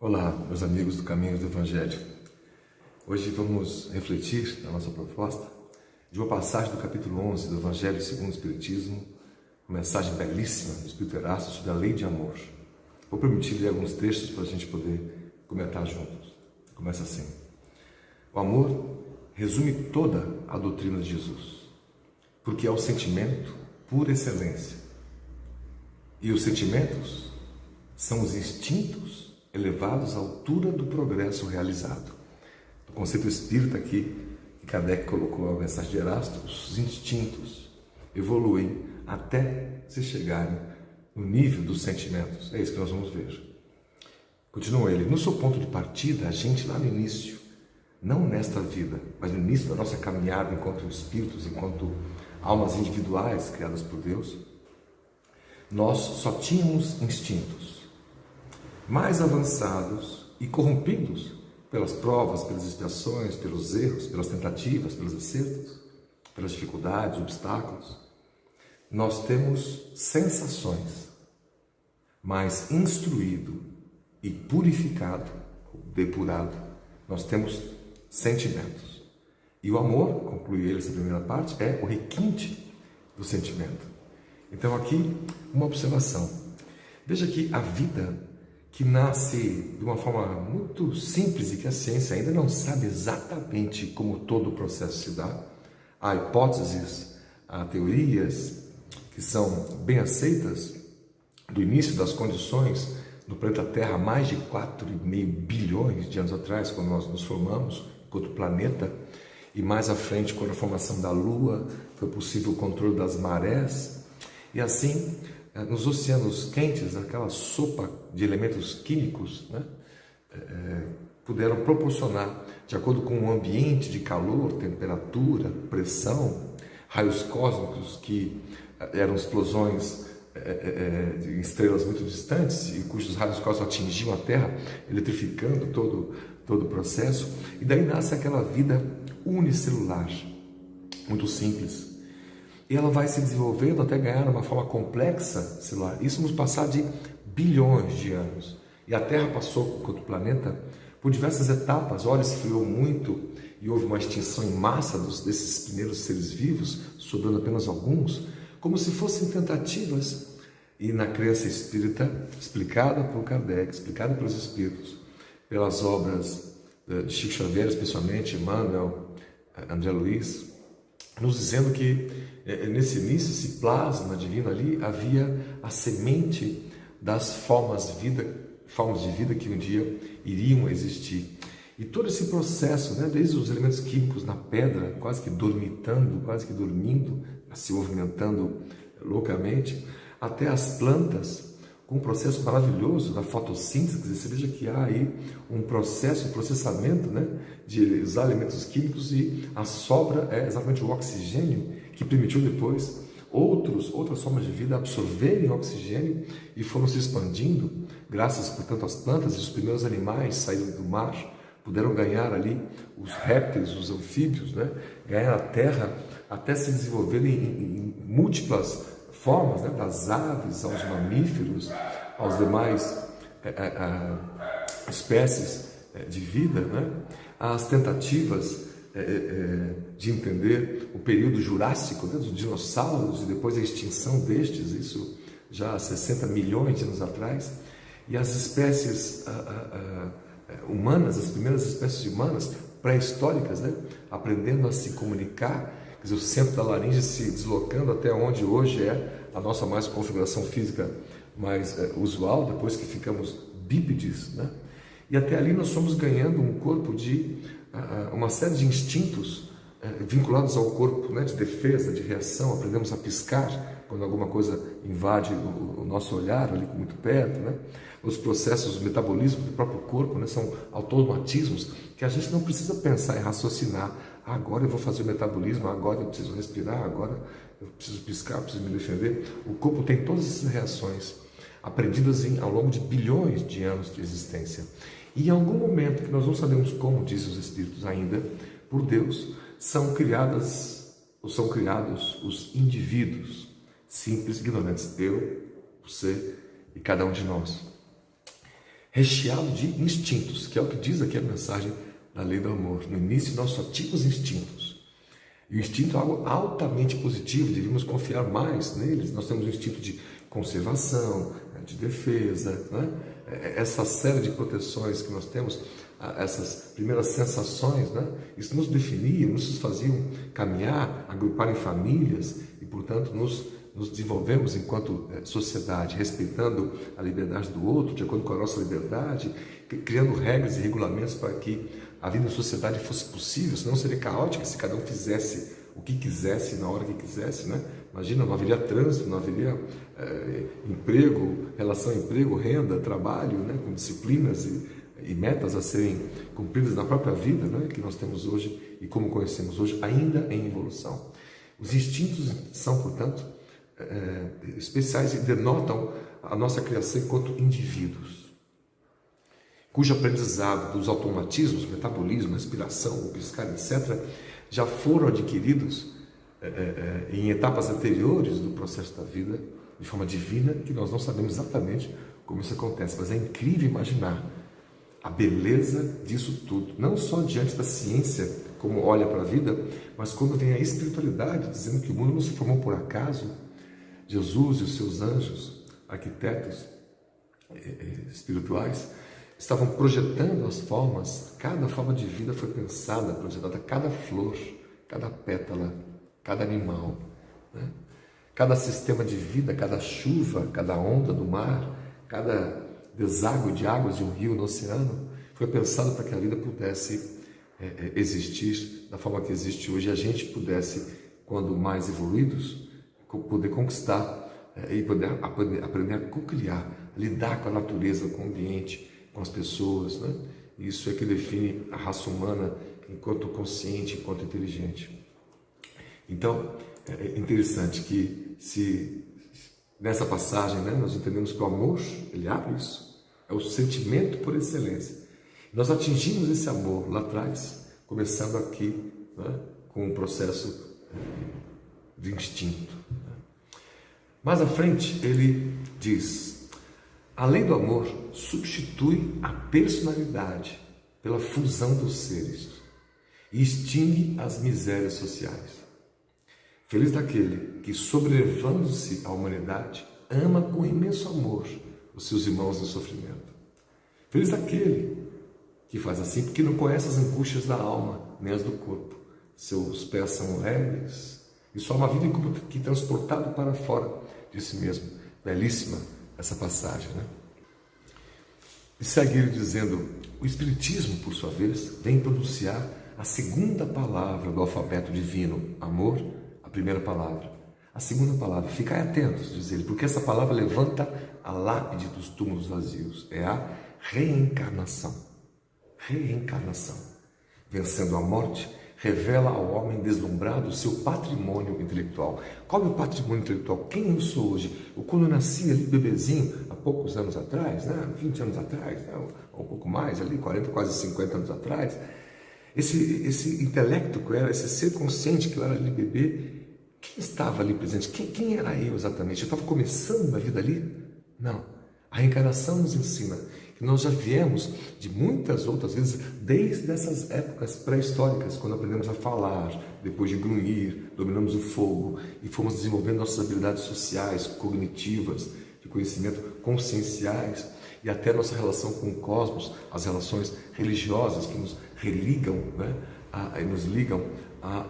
Olá, meus amigos do Caminho do Evangelho. Hoje vamos refletir na nossa proposta de uma passagem do capítulo 11 do Evangelho segundo o Espiritismo, uma mensagem belíssima do Espírito Erasto sobre a lei de amor. Vou permitir ler alguns trechos para a gente poder comentar juntos. Começa assim: o amor resume toda a doutrina de Jesus, porque é o sentimento por excelência. E os sentimentos são os instintos elevados à altura do progresso realizado. O conceito espírita aqui, que Kardec colocou a mensagem de Erasto, os instintos evoluem até se chegarem no nível dos sentimentos. É isso que nós vamos ver. Continua ele: no seu ponto de partida, a gente lá no início, não nesta vida, mas no início da nossa caminhada enquanto espíritos, enquanto almas individuais criadas por Deus, nós só tínhamos instintos mais avançados e corrompidos pelas provas, pelas expiações, pelos erros, pelas tentativas, pelos acertos, pelas dificuldades, obstáculos. Nós temos sensações, mas instruído e purificado, depurado, nós temos sentimentos. E o amor, conclui ele essa primeira parte, é o requinte do sentimento. Então aqui, uma observação. Veja que a vida que nasce de uma forma muito simples e que a ciência ainda não sabe exatamente como todo o processo se dá. Há hipóteses, há teorias que são bem aceitas do início das condições no planeta Terra há mais de 4,5 bilhões de anos atrás, quando nós nos formamos enquanto planeta, e mais à frente, quando a formação da Lua, foi possível o controle das marés, e assim nos oceanos quentes, aquela sopa de elementos químicos, puderam proporcionar, de acordo com o ambiente de calor, temperatura, pressão, raios cósmicos que eram explosões de estrelas muito distantes e cujos raios cósmicos atingiam a Terra, eletrificando todo o processo. E daí nasce aquela vida unicelular, muito simples. E ela vai se desenvolvendo até ganhar uma forma complexa celular. Isso nos passar de bilhões de anos. E a Terra passou, enquanto planeta, por diversas etapas. Ora, esfriou muito e houve uma extinção em massa desses primeiros seres vivos, sobrando apenas alguns, como se fossem tentativas. E na crença espírita, explicada por Kardec, explicada pelos espíritos, pelas obras de Chico Xavier, especialmente Emmanuel, André Luiz, nos dizendo que nesse início, esse plasma divino ali, havia a semente das formas de vida que um dia iriam existir. E todo esse processo, desde os elementos químicos na pedra, quase que dormitando, quase que dormindo, se movimentando loucamente, até as plantas, com um processo maravilhoso da fotossíntese. Você veja que há aí um processo, um processamento de usar elementos químicos, e a sobra é exatamente o oxigênio que permitiu depois outras formas de vida absorverem oxigênio e foram se expandindo, graças, portanto, às plantas. E os primeiros animais saíram do mar, puderam ganhar ali, os répteis, os anfíbios, ganhar a terra, até se desenvolverem em múltiplas formas, das aves aos mamíferos, aos demais espécies de vida, as tentativas de entender o período jurássico, dos dinossauros, e depois a extinção destes, isso já há 60 milhões de anos atrás, e as espécies humanas, as primeiras espécies humanas pré-históricas, aprendendo a se comunicar, quer dizer, o centro da laringe se deslocando até onde hoje é a nossa configuração física mais usual, depois que ficamos bípedes, E até ali nós fomos ganhando um corpo de uma série de instintos vinculados ao corpo, de defesa, de reação. Aprendemos a piscar quando alguma coisa invade o nosso olhar, ali muito perto, Os processos, o metabolismo do próprio corpo, são automatismos que a gente não precisa pensar e raciocinar. Agora eu vou fazer o metabolismo, agora eu preciso respirar, agora eu preciso piscar, eu preciso me defender. O corpo tem todas essas reações aprendidas ao longo de bilhões de anos de existência. E em algum momento, que nós não sabemos como, dizem os espíritos ainda, por Deus, são criados os indivíduos simples e ignorantes, eu, você e cada um de nós. recheado de instintos, que é o que diz aqui a mensagem da lei do amor. No início nós só tínhamos instintos. E o instinto é algo altamente positivo, devíamos confiar mais neles. Nós temos um instinto de conservação, de defesa, né? Essa série de proteções que nós temos, essas primeiras sensações, né? Isso nos definia, nos faziam caminhar, agrupar em famílias e, portanto, nos desenvolvemos enquanto sociedade, respeitando a liberdade do outro, de acordo com a nossa liberdade, criando regras e regulamentos para que a vida em sociedade fosse possível, senão seria caótica se cada um fizesse o que quisesse, na hora que quisesse, né? Imagina, não haveria trânsito, não haveria emprego, relação emprego, renda, trabalho, né? Com disciplinas e metas a serem cumpridas na própria vida, né? Que nós temos hoje e como conhecemos hoje, ainda em evolução. Os instintos são, portanto, especiais e denotam a nossa criação enquanto indivíduos, cujo aprendizado dos automatismos, metabolismo, respiração, o piscar, etc., já foram adquiridos em etapas anteriores do processo da vida, de forma divina, que nós não sabemos exatamente como isso acontece, mas é incrível imaginar a beleza disso tudo, não só diante da ciência, como olha para a vida, mas quando vem a espiritualidade, dizendo que o mundo não se formou por acaso. Jesus e os seus anjos, arquitetos espirituais, estavam projetando as formas, cada forma de vida foi pensada, projetada, cada flor, cada pétala, cada animal, né? Cada sistema de vida, cada chuva, cada onda do mar, cada deságue de águas de um rio no oceano, foi pensado para que a vida pudesse existir da forma que existe hoje, e a gente pudesse, quando mais evoluídos, poder conquistar e poder aprender a co-criar, lidar com a natureza, com o ambiente, com as pessoas, né? Isso é que define a raça humana enquanto consciente, enquanto inteligente. Então, é interessante que se nessa passagem, né, nós entendemos que o amor, ele abre isso, é o sentimento por excelência. Nós atingimos esse amor lá atrás, começando aqui, né, com um processo de instinto. Mais à frente, ele diz: a lei do amor substitui a personalidade pela fusão dos seres e extingue as misérias sociais. Feliz daquele que, sobrelevando-se à humanidade, ama com imenso amor os seus irmãos em sofrimento. Feliz daquele que faz assim, porque não conhece as angústias da alma, nem as do corpo. Seus pés são leves e sua alma vive como que transportado para fora de si mesmo. Belíssima essa passagem, né? E segue ele dizendo: o Espiritismo, por sua vez, vem pronunciar a segunda palavra do alfabeto divino, amor, a primeira palavra. A segunda palavra, ficai atentos, diz ele, porque essa palavra levanta a lápide dos túmulos vazios, é a reencarnação. Reencarnação. Vencendo a morte, revela ao homem deslumbrado o seu patrimônio intelectual. Qual é o patrimônio intelectual? Quem eu sou hoje? Eu, quando eu nasci ali, bebezinho, há poucos anos atrás, né? 20 anos atrás, né? Ou um pouco mais, ali, 40, quase 50 anos atrás, esse intelecto que eu era, esse ser consciente que eu era ali, bebê, quem estava ali presente? Quem era eu exatamente? Eu estava começando a vida ali? Não. A reencarnação nos ensina que nós já viemos de muitas outras vezes, desde essas épocas pré-históricas, quando aprendemos a falar, depois de grunhir, dominamos o fogo e fomos desenvolvendo nossas habilidades sociais, cognitivas, de conhecimento, conscienciais, e até nossa relação com o cosmos, as relações religiosas que nos religam, né, nos ligam a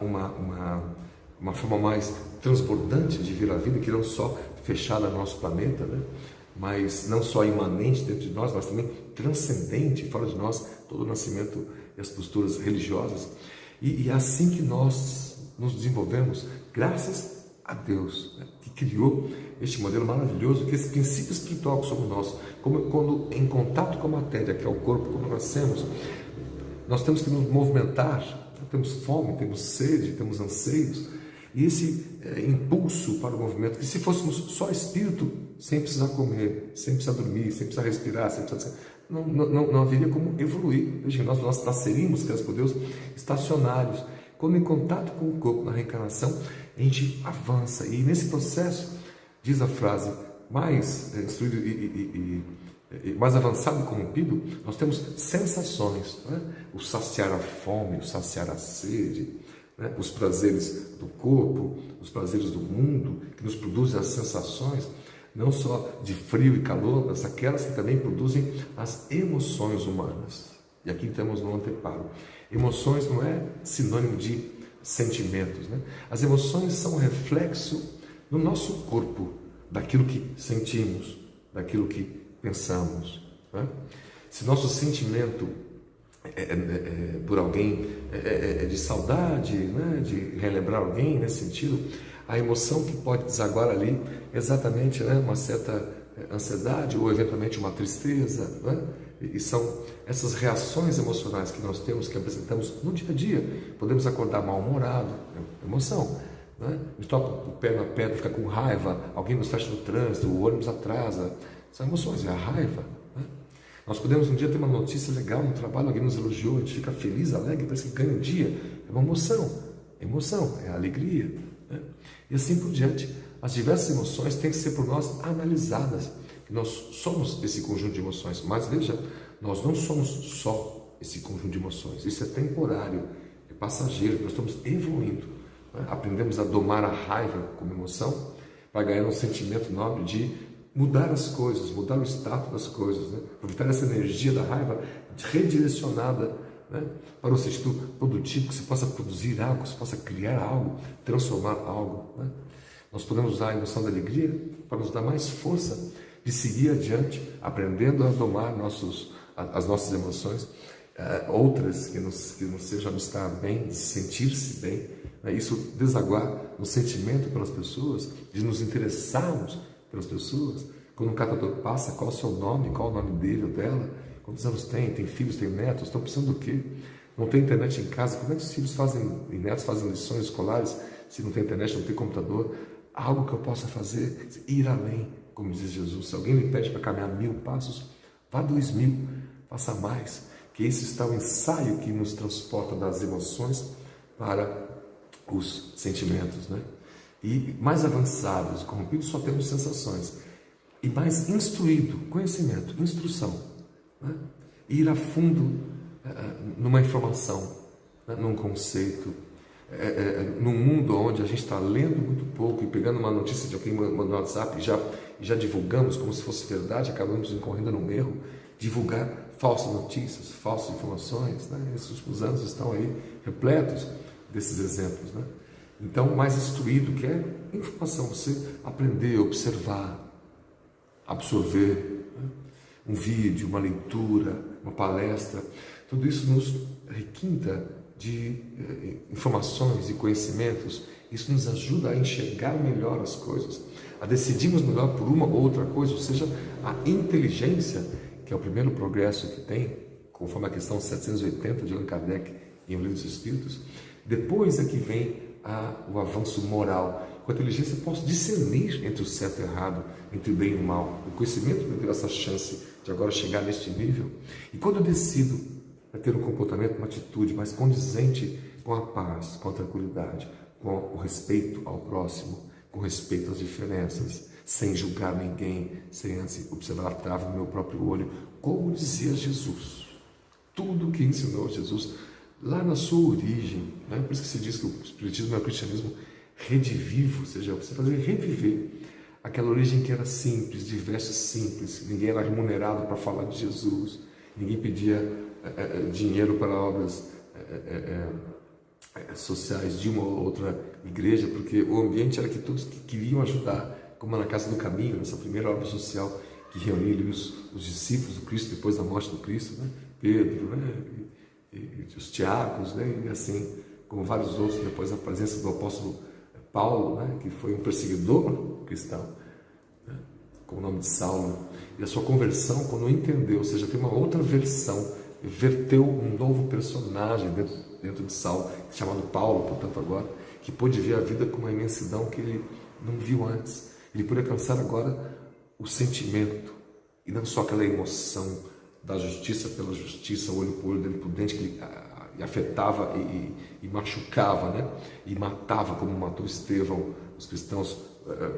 uma forma mais transbordante de ver a vida, que não só fechada no nosso planeta, né, mas não só imanente dentro de nós, mas também transcendente fora de nós, todo o nascimento e as posturas religiosas. E é assim que nós nos desenvolvemos, graças a Deus, né, que criou este modelo maravilhoso, que esse princípio espiritual que somos nós, como quando em contato com a matéria, que é o corpo, quando nascemos, nós temos que nos movimentar, temos fome, temos sede, temos anseios, e esse impulso para o movimento, que se fôssemos só espírito, sem precisar comer, sem precisar dormir, sem precisar respirar, sem precisar... Não haveria como evoluir. Veja, nós nasceríamos, graças por Deus, estacionários. Quando em contato com o corpo, na reencarnação, a gente avança. E nesse processo, diz a frase mais instruído mais avançado e corrompido, nós temos sensações, né? O saciar a fome, o saciar a sede, né? Os prazeres do corpo, os prazeres do mundo, que nos produzem as sensações, não só de frio e calor, mas aquelas que também produzem as emoções humanas. E aqui temos no anteparo. Emoções não é sinônimo de sentimentos, né? As emoções são um reflexo no nosso corpo, daquilo que sentimos, daquilo que pensamos, né? Se nosso sentimento por alguém é de saudade, né? De relembrar alguém nesse sentido, a emoção que pode desaguar ali é exatamente, né? Uma certa ansiedade ou eventualmente uma tristeza, né? E são essas reações emocionais que nós temos, que apresentamos no dia a dia. Podemos acordar mal-humorado, emoção, né? A gente toca o pé na pedra, fica com raiva, alguém nos fecha no trânsito, o ônibus atrasa. São emoções, é a raiva, né? Nós podemos um dia ter uma notícia legal no trabalho, alguém nos elogiou, a gente fica feliz, alegre, parece que ganha um dia. É uma emoção, é a alegria, né? E assim por diante. As diversas emoções têm que ser por nós analisadas. Nós somos esse conjunto de emoções, mas veja, nós não somos só esse conjunto de emoções. Isso é temporário, é passageiro, nós estamos evoluindo, né? Aprendemos a domar a raiva como emoção para ganhar um sentimento nobre de mudar as coisas, mudar o status das coisas, né? Aproveitar essa energia da raiva redirecionada, né? Para um sentido produtivo, que se possa produzir algo, que se possa criar algo, transformar algo, né? Nós podemos usar a emoção da alegria para nos dar mais força de seguir adiante, aprendendo a domar as nossas emoções, outras que nos sejam estar bem, de sentir-se bem, né? Isso desaguar no sentimento pelas pessoas, de nos interessarmos pelas pessoas. Quando um catador passa, qual é o seu nome, qual é o nome dele ou dela, quantos anos tem filhos, tem netos, estão precisando do quê? Não tem internet em casa, como é que os filhos e netos fazem lições escolares se não tem internet, não tem computador? Algo que eu possa fazer, ir além, como diz Jesus. Se alguém lhe pede para caminhar 1000 passos, vá 2000, faça mais. Que esse está o ensaio que nos transporta das emoções para os sentimentos, né? E mais avançados, corrompidos, só temos sensações. E mais instruído, conhecimento, instrução, né? Ir a fundo numa informação, né? Num conceito, num mundo onde a gente está lendo muito pouco e pegando uma notícia de alguém no WhatsApp e já divulgamos como se fosse verdade, acabamos incorrendo num erro, divulgar falsas notícias, falsas informações, né? Esses últimos anos estão aí repletos desses exemplos, né? Então, mais instruído, que é informação, você aprender, observar, absorver, né? Um vídeo, uma leitura, uma palestra, tudo isso nos requinta de informações e conhecimentos. Isso nos ajuda a enxergar melhor as coisas, a decidirmos melhor por uma ou outra coisa, ou seja, a inteligência, que é o primeiro progresso que tem, conforme a questão 780 de Allan Kardec em O Livro dos Espíritos. Depois é que vem o avanço moral. Com a inteligência eu posso discernir entre o certo e o errado, entre o bem e o mal. O conhecimento me deu essa chance de agora chegar neste nível. E quando eu decido a ter um comportamento, uma atitude mais condizente com a paz, com a tranquilidade, com o respeito ao próximo, com respeito às diferenças, sem julgar ninguém, sem antes observar a trave no meu próprio olho, como dizia Jesus. Tudo o que ensinou Jesus lá na sua origem, né? Por isso que se diz que o Espiritismo é o cristianismo redivivo, ou seja, você fazer reviver aquela origem que era simples, de vestes simples, ninguém era remunerado para falar de Jesus, ninguém pedia dinheiro para obras sociais de uma ou outra igreja, porque o ambiente era que todos queriam ajudar, como na Casa do Caminho, nessa primeira obra social que reuniu os discípulos do Cristo depois da morte do Cristo, né? Pedro, né? E os Tiagos, né? E assim como vários outros, depois da presença do apóstolo Paulo, né? Que foi um perseguidor cristão, né? Com o nome de Saulo, e a sua conversão, quando entendeu, ou seja, tem uma outra versão, verteu um novo personagem dentro de Saulo, chamado Paulo, portanto agora, que pôde ver a vida com uma imensidão que ele não viu antes. Ele pôde alcançar agora o sentimento, e não só aquela emoção da justiça pela justiça, olho por olho, dente por dente, que ele afetava e machucava, né? E matava, como matou Estevão, os cristãos,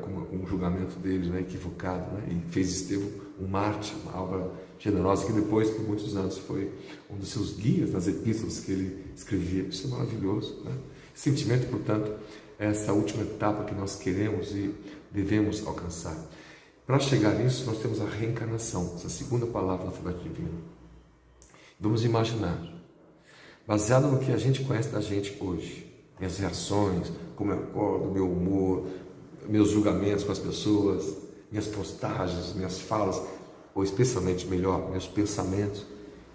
com um julgamento deles, né? Equivocado, né? E fez Estevão um mártir, uma alma generosa, que depois, por muitos anos, foi um dos seus guias nas epístolas que ele escrevia. Isso é maravilhoso, né? Sentimento, portanto, é essa última etapa que nós queremos e devemos alcançar. Para chegar nisso, nós temos a reencarnação, essa segunda palavra do alfabeto divino. Vamos imaginar, baseado no que a gente conhece da gente hoje, minhas reações, como eu acordo, meu humor, meus julgamentos com as pessoas, minhas postagens, minhas falas, ou especialmente melhor, meus pensamentos.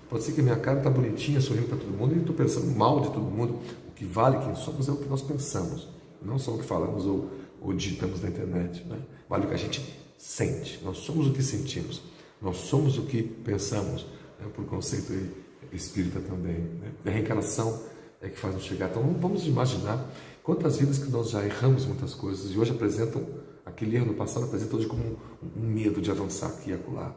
Pode ser que a minha cara está bonitinha, sorrindo para todo mundo, e estou pensando mal de todo mundo. O que vale quem somos é o que nós pensamos, não só o que falamos ou digitamos na internet, né? Vale o que a gente sente. Nós somos o que sentimos, nós somos o que pensamos, né? Por conceito espírita também, né? A reencarnação é que faz nos chegar. Então vamos imaginar quantas vidas que nós já erramos muitas coisas e hoje apresentam, aquele erro no passado apresenta hoje como um medo de avançar aqui e acolá.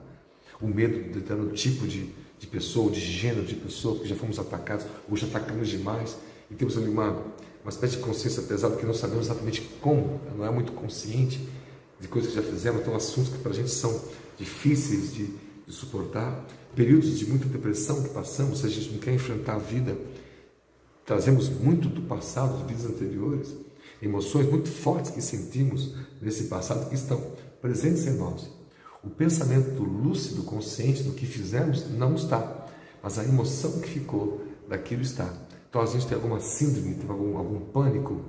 O medo de determinado tipo de pessoa, de gênero de pessoa, porque já fomos atacados, hoje atacamos demais e temos ali uma espécie de consciência pesada que não sabemos exatamente como, não é muito consciente de coisas que já fizemos, então assuntos que para a gente são difíceis de suportar, períodos de muita depressão que passamos, se a gente não quer enfrentar a vida, trazemos muito do passado, de vidas anteriores, emoções muito fortes que sentimos nesse passado que estão presentes em nós. O pensamento lúcido, consciente do que fizemos não está, mas a emoção que ficou daquilo está. Então a gente tem alguma síndrome, tem algum pânico,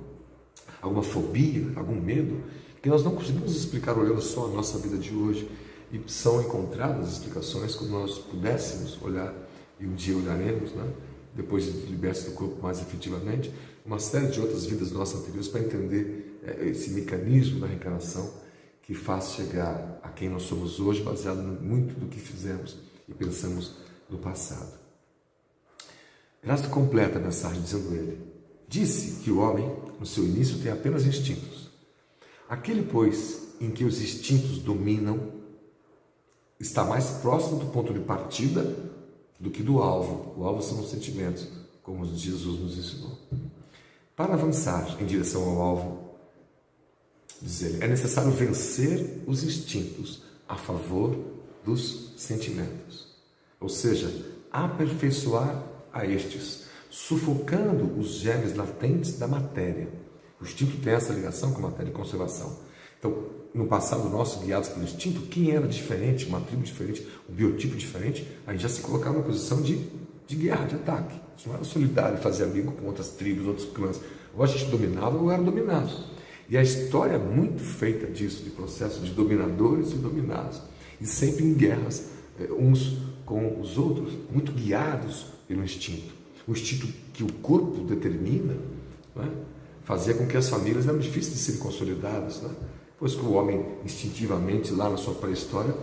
alguma fobia, algum medo, que nós não conseguimos explicar olhando só a nossa vida de hoje, e são encontradas explicações quando nós pudéssemos olhar, e um dia olharemos, né? Depois de libertos do corpo mais efetivamente, uma série de outras vidas nossas anteriores para entender esse mecanismo da reencarnação que faz chegar a quem nós somos hoje, baseado muito do que fizemos e pensamos no passado. Erasto completa a mensagem dizendo ele: disse que o homem, no seu início, tem apenas instintos. Aquele, pois, em que os instintos dominam, está mais próximo do ponto de partida do que do alvo. O alvo são os sentimentos, como Jesus nos ensinou. Para avançar em direção ao alvo, diz ele, é necessário vencer os instintos a favor dos sentimentos. Ou seja, aperfeiçoar a estes, sufocando os germes latentes da matéria. O instinto tem essa ligação com a matéria de conservação. Então, no passado nosso, guiados pelo instinto, quem era diferente, uma tribo diferente, um biotipo diferente, a gente já se colocava numa posição de guerra, de ataque. Isso não era solidário, fazer amigo com outras tribos, outros clãs. Ou a gente dominava ou era dominado. E a história é muito feita disso, de processo de dominadores e dominados. E sempre em guerras, uns com os outros, muito guiados pelo instinto. O instinto que o corpo determina, não é? Fazia com que as famílias eram difíceis de serem consolidadas, né? Pois que o homem, instintivamente, lá na sua pré-história,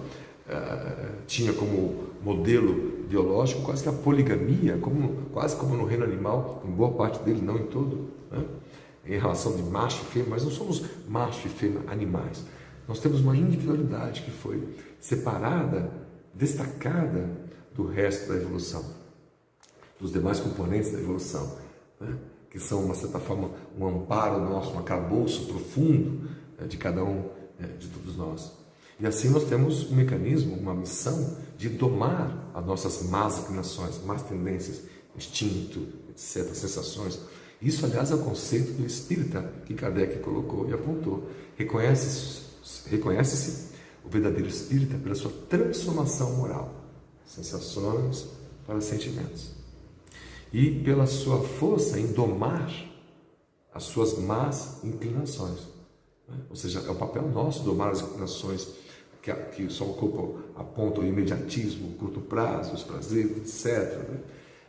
tinha como modelo biológico quase que a poligamia, quase como no reino animal, em boa parte dele, não em todo, né? Em relação de macho e fêmea, mas não somos macho e fêmea animais. Nós temos uma individualidade que foi separada, destacada do resto da evolução, dos demais componentes da evolução, né? Que são, de uma certa forma, um amparo nosso, um arcabouço profundo de cada um, de todos nós. E assim nós temos um mecanismo, uma missão de domar as nossas más inclinações, más tendências, instinto, etc., sensações. Isso, aliás, é o conceito do espírita que Kardec colocou e apontou. Reconhece-se o verdadeiro espírita pela sua transformação moral, sensações para sentimentos, e pela sua força em domar as suas más inclinações. Ou seja, é o papel nosso domar as inclinações que só o corpo aponta, o imediatismo, o curto prazo, os prazeres, etc.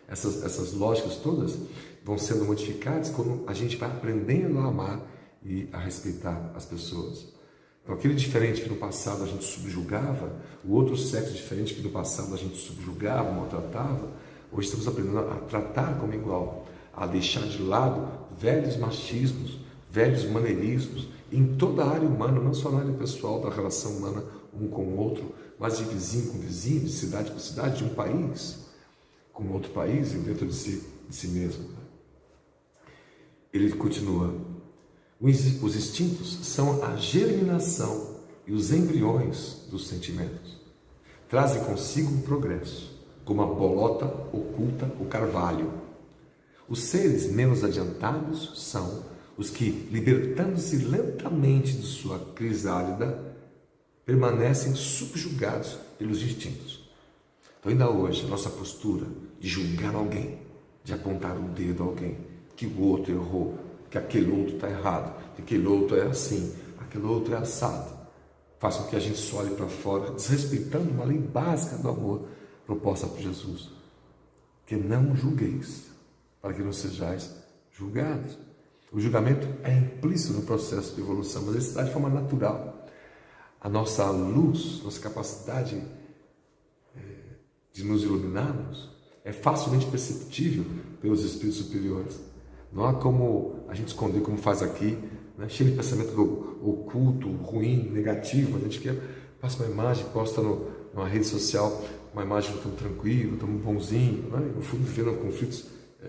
Essas lógicas todas vão sendo modificadas quando a gente vai aprendendo a amar e a respeitar as pessoas. Então, aquele diferente que no passado a gente subjugava, o outro sexo diferente que no passado a gente subjugava, maltratava, hoje estamos aprendendo a tratar como igual, a deixar de lado velhos machismos, velhos maneirismos, em toda a área humana, não só na área pessoal da relação humana um com o outro, mas de vizinho com vizinho, de cidade com cidade, de um país com outro país e dentro de si mesmo. Ele continua, os instintos são a germinação e os embriões dos sentimentos. trazem consigo um progresso, como a bolota oculta o carvalho. Os seres menos adiantados são os que, libertando-se lentamente de sua crisálida, permanecem subjugados pelos instintos. Então, ainda hoje, a nossa postura de julgar alguém, de apontar o dedo a alguém, que o outro errou, que aquele outro está errado, que aquele outro é assim, aquele outro é assado, faz com que a gente só olhe para fora, desrespeitando uma lei básica do amor proposta por Jesus, que não julgueis, para que não sejais julgados. O julgamento é implícito no processo de evolução, mas ele se dá de forma natural. A nossa luz, nossa capacidade de nos iluminarmos é facilmente perceptível pelos espíritos superiores. Não há como a gente esconder, como faz aqui, né? Cheio de pensamento oculto, ruim, negativo. A gente passa uma imagem, posta numa rede social, uma imagem tão tranquilo, tão bonzinho, né? No fundo vivendo conflitos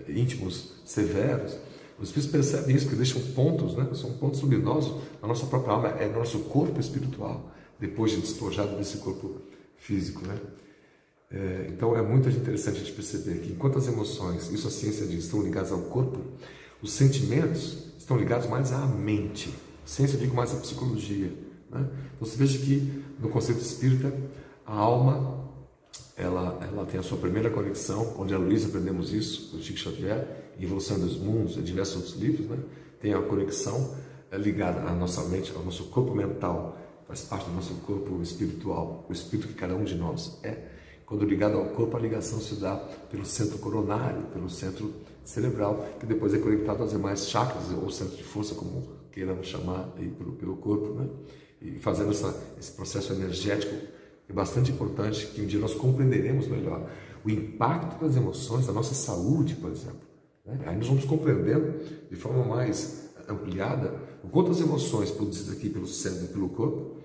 íntimos, severos. Os espíritos percebem isso, que deixam pontos, né? São pontos luminosos na nossa própria alma, é no nosso corpo espiritual, depois de despojado desse corpo físico, né? Então é muito interessante a gente perceber que enquanto as emoções, isso a ciência diz, estão ligadas ao corpo, os sentimentos estão ligados mais à mente. Ciência, eu digo mais à psicologia, né? Então você veja que no conceito espírita, a alma ela tem a sua primeira conexão, onde a Luísa aprendemos isso, do Chico Xavier, em Evolução dos Mundos e diversos outros livros, né? Tem a conexão ligada à nossa mente, ao nosso corpo mental, faz parte do nosso corpo espiritual, o espírito que cada um de nós é. Quando ligado ao corpo, a ligação se dá pelo centro coronário, pelo centro cerebral, que depois é conectado aos demais chakras, ou centro de força, como queiramos chamar, aí, pelo corpo, né? E fazendo esse processo energético é bastante importante, que um dia nós compreenderemos melhor o impacto das emoções, da nossa saúde, por exemplo, né? Aí nós vamos compreendendo de forma mais ampliada o quanto as emoções produzidas aqui pelo cérebro e pelo corpo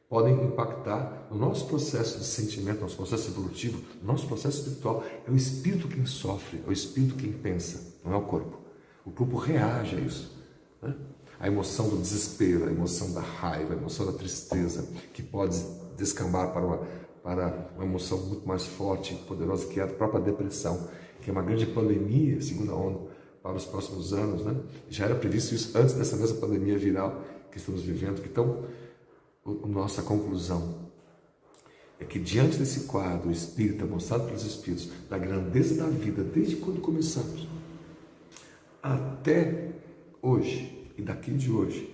podem impactar no nosso processo de sentimento, nosso processo evolutivo, nosso processo espiritual. É o espírito quem sofre, é o espírito quem pensa, não é o corpo. O corpo reage a isso, né? A emoção do desespero, a emoção da raiva, a emoção da tristeza, que pode descambar para uma emoção muito mais forte e poderosa, que é a própria depressão, que é uma grande pandemia, segundo a ONU, para os próximos anos, né? Já era previsto isso antes dessa mesma pandemia viral que estamos vivendo. Então, nossa conclusão é que diante desse quadro espírita mostrado pelos espíritos, da grandeza da vida, desde quando começamos até hoje, e daqui de hoje,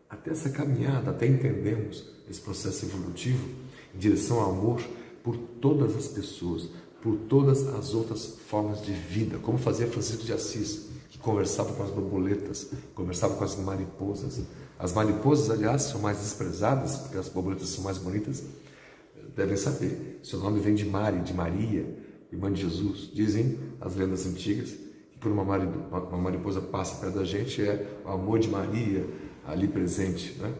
até essa caminhada, até entendermos esse processo evolutivo em direção ao amor por todas as pessoas, por todas as outras formas de vida, como fazia Francisco de Assis, que conversava com as borboletas, conversava com as mariposas. As mariposas, aliás, são mais desprezadas, porque as borboletas são mais bonitas, devem saber. Seu nome vem de Mari, de Maria, irmã de Jesus. Dizem as lendas antigas que quando uma mariposa passa perto da gente, é o amor de Maria ali presente, né?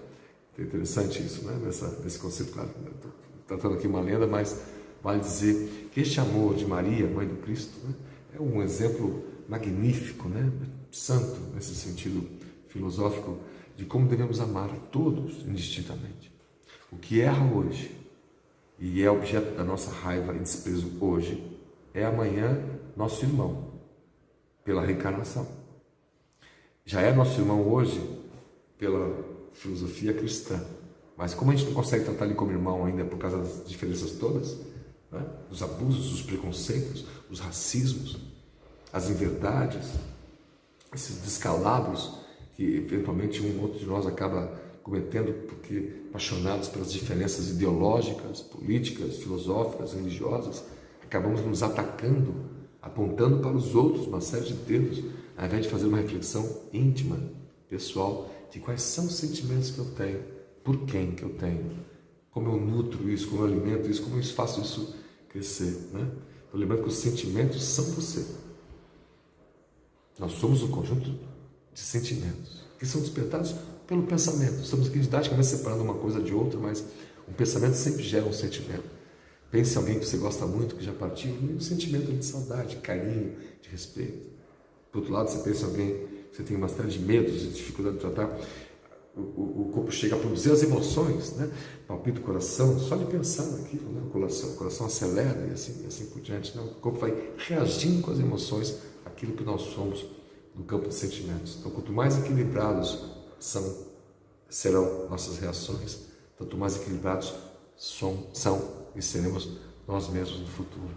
É interessante isso, né? Nesse conceito, claro, estou tratando aqui uma lenda, mas vale dizer que este amor de Maria, mãe do Cristo, né, é um exemplo magnífico, né? Santo, nesse sentido filosófico, de como devemos amar a todos indistintamente. O que erra hoje e é objeto da nossa raiva e desprezo hoje é amanhã nosso irmão, pela reencarnação. Já é nosso irmão hoje pela filosofia cristã, mas como a gente não consegue tratar ele como irmão ainda por causa das diferenças todas, né? Dos abusos, dos preconceitos, os racismos, as inverdades, esses descalabros que eventualmente um ou outro de nós acaba cometendo porque apaixonados pelas diferenças ideológicas, políticas, filosóficas, religiosas, acabamos nos atacando, apontando para os outros uma série de dedos, ao invés de fazer uma reflexão íntima, pessoal, de quais são os sentimentos que eu tenho, por quem que eu tenho, como eu nutro isso, como eu alimento isso, como eu faço isso crescer, né? Então, lembrando que os sentimentos são você. Nós somos um conjunto de sentimentos que são despertados pelo pensamento. Estamos aqui didaticamente separando uma coisa de outra, mas um pensamento sempre gera um sentimento. Pense em alguém que você gosta muito, que já partiu, um sentimento de saudade, de carinho, de respeito. Por outro lado, você pensa em alguém que você tem uma série de medos e dificuldade de tratar, o corpo chega a produzir as emoções, né? Palpita o coração, só de pensar naquilo, né? O coração acelera e assim por diante, né? O corpo vai reagindo com as emoções àquilo que nós somos no campo de sentimentos. Então, quanto mais equilibrados serão nossas reações, tanto mais equilibrados são e seremos nós mesmos no futuro.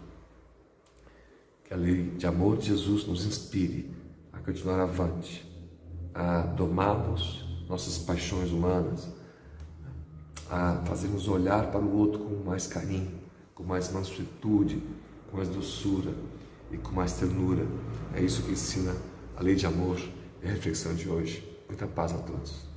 Que a lei de amor de Jesus nos inspire a continuar avante, a domarmos nossas paixões humanas, a fazermos olhar para o outro com mais carinho, com mais mansuetude, com mais doçura e com mais ternura. É isso que ensina a lei de amor e a reflexão de hoje. Muita paz a todos.